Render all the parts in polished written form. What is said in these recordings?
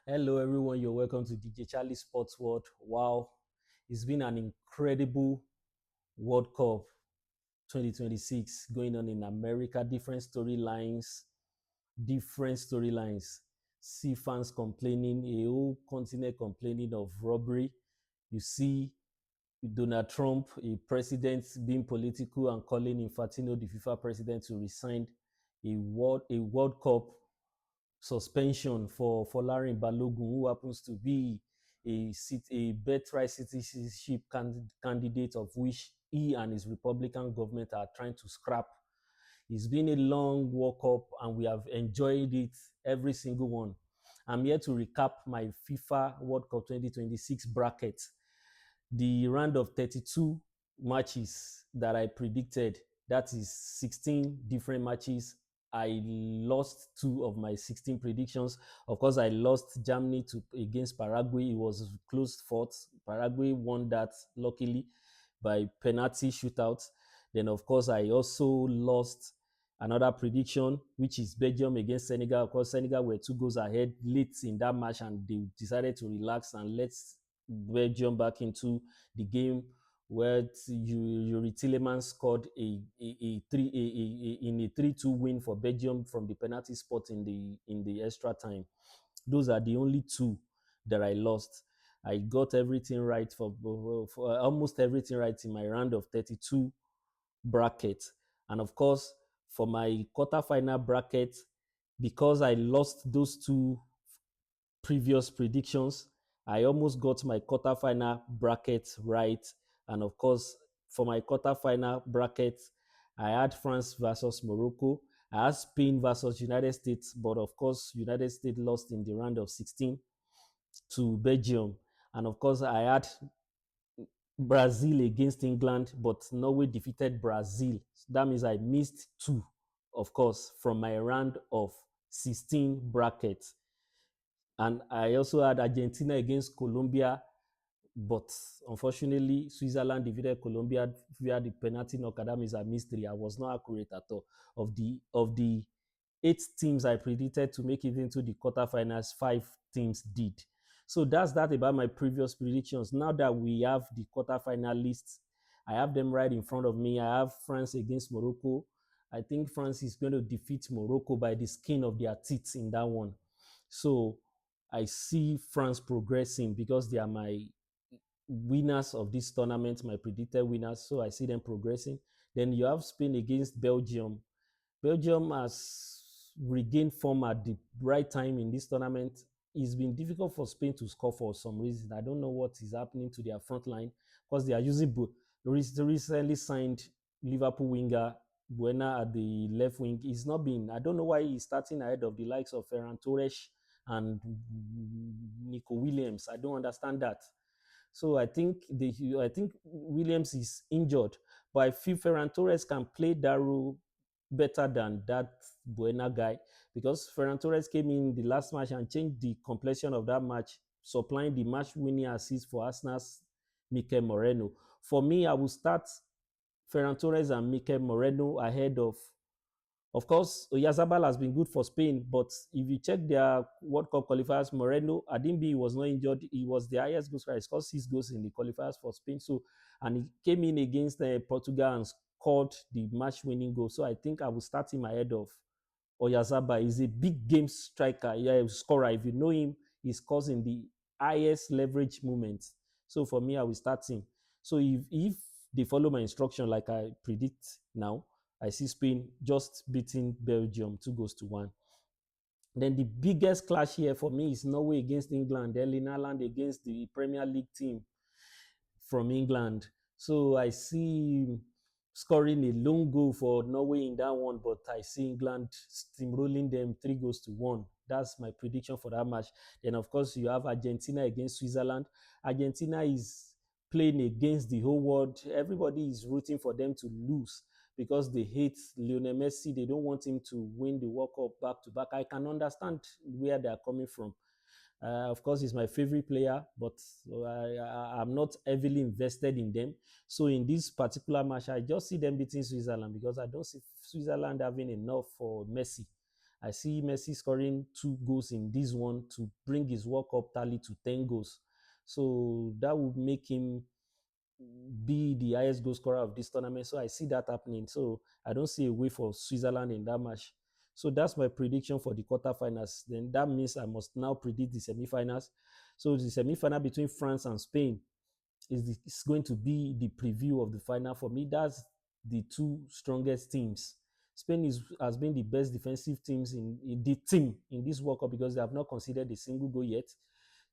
Hello, everyone. You're welcome to Djcharlie Sports World. Wow, it's been an incredible World Cup 2026 going on in America. Different storylines. See fans complaining, a whole continent complaining of robbery. You see Donald Trump, a president, being political and calling Infantino, the FIFA president, to resign a World Cup suspension for Larry Balogun, who happens to be a birthright citizenship candidate of which he and his Republican government are trying to scrap. It's been a long World Cup and we have enjoyed it, every single one. I'm here to recap my FIFA World Cup 2026 bracket. The round of 32 matches that I predicted, that is 16 different matches. I lost two of my 16 predictions. Of course, I lost Germany against Paraguay. It was close fought. Paraguay won that luckily by penalty shootout. Then, of course, I also lost another prediction, which is Belgium against Senegal. Of course, Senegal were 2 goals ahead late in that match, and they decided to relax and let Belgium back into the game, where Yuri Tillemans scored in a 3-2 win for Belgium from the penalty spot in the extra time. Those are the only two that I lost. I got everything right for almost everything right in my round of 32 bracket. And of course, for my quarterfinal bracket, because I lost those two previous predictions, I almost got my quarterfinal bracket right. And of course, for my quarterfinal bracket, I had France versus Morocco. I had Spain versus United States, but of course, United States lost in the round of 16 to Belgium. And of course, I had Brazil against England, but Norway defeated Brazil. That means I missed two, of course, from my round of 16 bracket. And I also had Argentina against Colombia, but unfortunately, Switzerland defeated Colombia via the penalty knockout. That means I missed three. I was not accurate at all. Of the 8 teams I predicted to make it into the quarterfinals, 5 teams did. So that's that about my previous predictions. Now that we have the quarterfinalists, I have them right in front of me. I have France against Morocco. I think France is going to defeat Morocco by the skin of their teeth in that one. So I see France progressing because they are my winners of this tournament, my predicted winners. So I see them progressing. Then you have Spain against Belgium. Belgium has regained form at the right time in this tournament. It's been difficult for Spain to score for some reason. I don't know what is happening to their front line because they are using recently signed Liverpool winger Buena at the left wing. He's not been. I don't know why he's starting ahead of the likes of Ferran Torres and Nico Williams. I don't understand that. So I think Williams is injured, but I feel Ferran Torres can play that role better than that Buena guy because Ferran Torres came in the last match and changed the complexion of that match, supplying the match-winning assist for Arsenal's Mikel Moreno. For me, I will start Ferran Torres and Mikel Moreno ahead of course, Oyarzabal has been good for Spain, but if you check their World Cup qualifiers, Moreno, Adimbi was not injured. He was the highest goal scorer. He scored 6 goals in the qualifiers for Spain. So, and he came in against Portugal and scored the match-winning goal. So I think I will start him ahead of Oyarzabal. He's a big game striker, scorer. If you know him, he scores in the highest leverage moments. So for me, I will start him. So if they follow my instruction like I predict now, I see Spain just beating Belgium 2 goals to 1. Then the biggest clash here for me is Norway against England, Erling Haaland against the Premier League team from England. So I see scoring a lone goal for Norway in that one, but I see England steamrolling them 3 goals to 1. That's my prediction for that match. Then, of course, you have Argentina against Switzerland. Argentina is playing against the whole world. Everybody is rooting for them to lose because they hate Lionel Messi. They don't want him to win the World Cup back to back. I can understand where they are coming from. Of course, he's my favorite player, but I'm not heavily invested in them. So in this particular match, I just see them beating Switzerland because I don't see Switzerland having enough for Messi. I see Messi scoring 2 goals in this one to bring his World Cup tally to 10 goals. So that would make him be the highest goal scorer of this tournament. So I see that happening. So I don't see a way for Switzerland in that match. So that's my prediction for the quarterfinals. Then that means I must now predict the semifinals. So the semifinal between France and Spain is going to be the preview of the final. For me, that's the two strongest teams. Spain has been the best defensive in the team in this World Cup because they have not considered a single goal yet.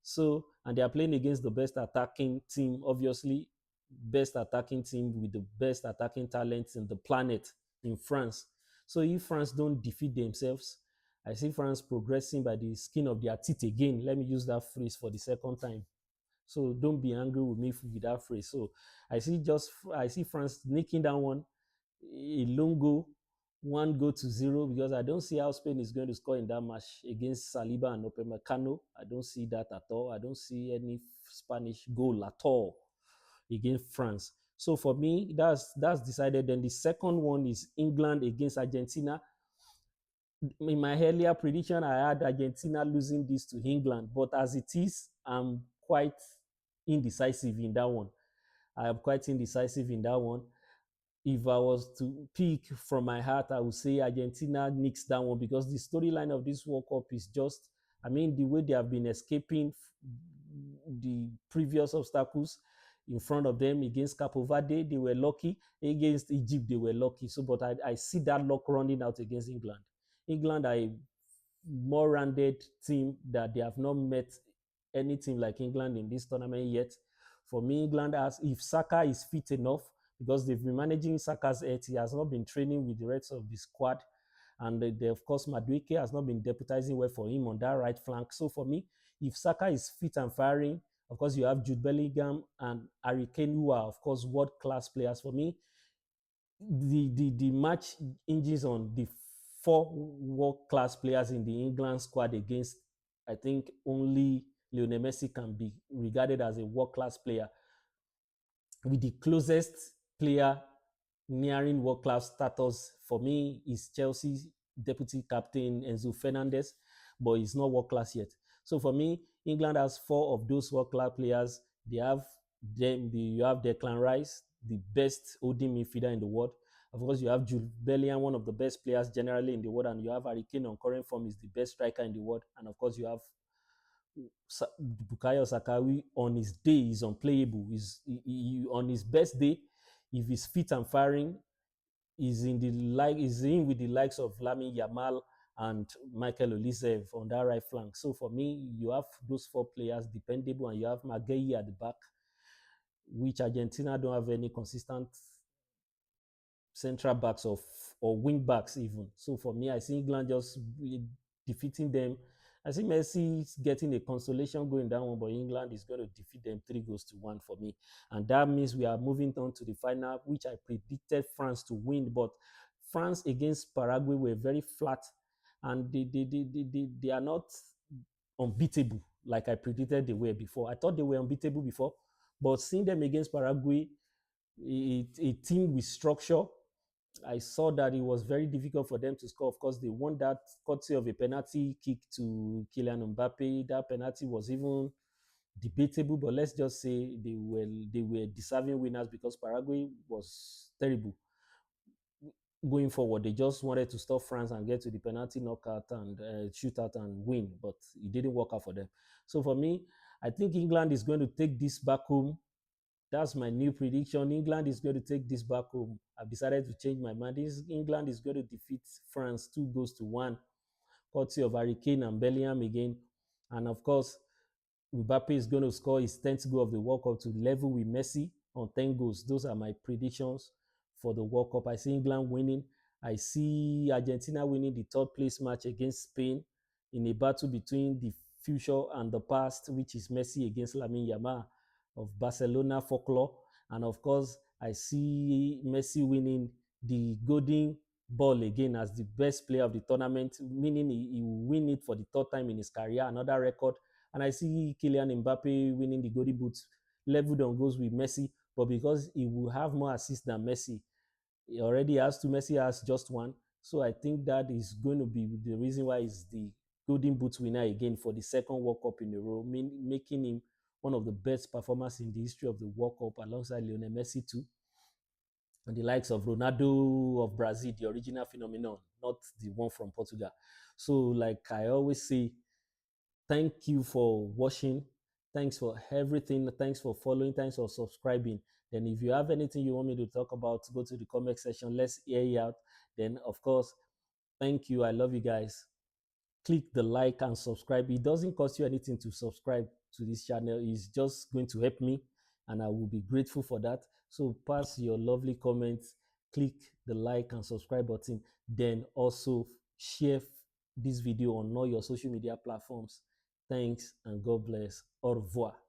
So, and they are playing against the best attacking team, obviously, best attacking team with the best attacking talents in the planet in France. So, if France don't defeat themselves, I see France progressing by the skin of their teeth again. Let me use that phrase for the second time. So don't be angry with me with that phrase. So I see France nicking down a long goal, 1 goal to 0, because I don't see how Spain is going to score in that match against Saliba and Upamecano. I don't see that at all. I don't see any Spanish goal at all against France. So for me, that's decided. Then the second one is England against Argentina. In my earlier prediction, I had Argentina losing this to England, but as it is, I'm quite indecisive in that one. I am quite indecisive in that one. If I was to pick from my heart, I would say Argentina nicks that one because the storyline of this World Cup is just, I mean, the way they have been escaping the previous obstacles in front of them against Capo Verde, they were lucky. Against Egypt, they were lucky. So, but I see that luck running out against England. England are a more rounded team that they have not met any team like England in this tournament yet. For me, England has, if Saka is fit enough, because they've been managing Saka's health, he has not been training with the rest of the squad. And of course, Madueke has not been deputizing well for him on that right flank. So for me, if Saka is fit and firing, of course, you have Jude Bellingham and Harry Kane, who are, of course, world-class players. For me, the match hinges on the 4 world-class players in the England squad against, I think, only Lionel Messi can be regarded as a world-class player. With the closest player nearing world class status for me is Chelsea deputy captain Enzo Fernandez, but he's not world class yet. So for me, England has 4 of those world class players. They have you have Declan Rice, the best holding midfielder in the world. Of course, you have Jude Bellingham, one of the best players generally in the world, and you have Harry Kane on current form is the best striker in the world. And of course, you have Bukayo Saka on his day is unplayable. On his best day, if he's fit and firing, is in with the likes of Lamine Yamal and Michael Olise on that right flank. So for me, you have those 4 players dependable, and you have Maguire at the back, which Argentina don't have any consistent central backs or wing backs even. So for me, I see England just defeating them. I see Messi getting a consolation going down one, but England is going to defeat them 3 goals to 1 for me. And that means we are moving on to the final, which I predicted France to win. But France against Paraguay were very flat, and they are not unbeatable like I predicted they were before. I thought they were unbeatable before, but seeing them against Paraguay, a team with structure, I saw that it was very difficult for them to score. Of course, they won that courtesy of a penalty kick to Kylian Mbappe. That penalty was even debatable, but let's just say they were deserving winners because Paraguay was terrible going forward. They just wanted to stop France and get to the penalty knockout and shootout and win, but it didn't work out for them. So for me, I think England is going to take this back home. That's my new prediction. England is going to take this back home. I've decided to change my mind. England is going to defeat France 2 goals to 1, courtesy of Harry Kane and Bellingham again. And of course, Mbappe is going to score his 10th goal of the World Cup to level with Messi on 10 goals. Those are my predictions for the World Cup. I see England winning. I see Argentina winning the third place match against Spain in a battle between the future and the past, which is Messi against Lamine Yamal of Barcelona folklore. And of course, I see Messi winning the Golden Ball again as the best player of the tournament, meaning he will win it for the third time in his career, another record. And I see Kylian Mbappe winning the Golden Boot, leveled on goals with Messi, but because he will have more assists than Messi, he already has 2, Messi has just 1. So I think that is going to be the reason why he's the Golden Boot winner again for the second World Cup in a row, making him one of the best performers in the history of the World Cup alongside Lionel Messi too, and the likes of Ronaldo of Brazil, the original phenomenon, not the one from Portugal. So, like I always say, thank you for watching. Thanks for everything. Thanks for following. Thanks for subscribing. Then, if you have anything you want me to talk about, go to the comment section. Let's hear you out. Then, of course, thank you. I love you guys. Click the like and subscribe. It doesn't cost you anything to subscribe to this channel. It's just going to help me, and I will be grateful for that. So pass your lovely comments, click the like and subscribe button, then also share this video on all your social media platforms. Thanks and God bless. Au revoir.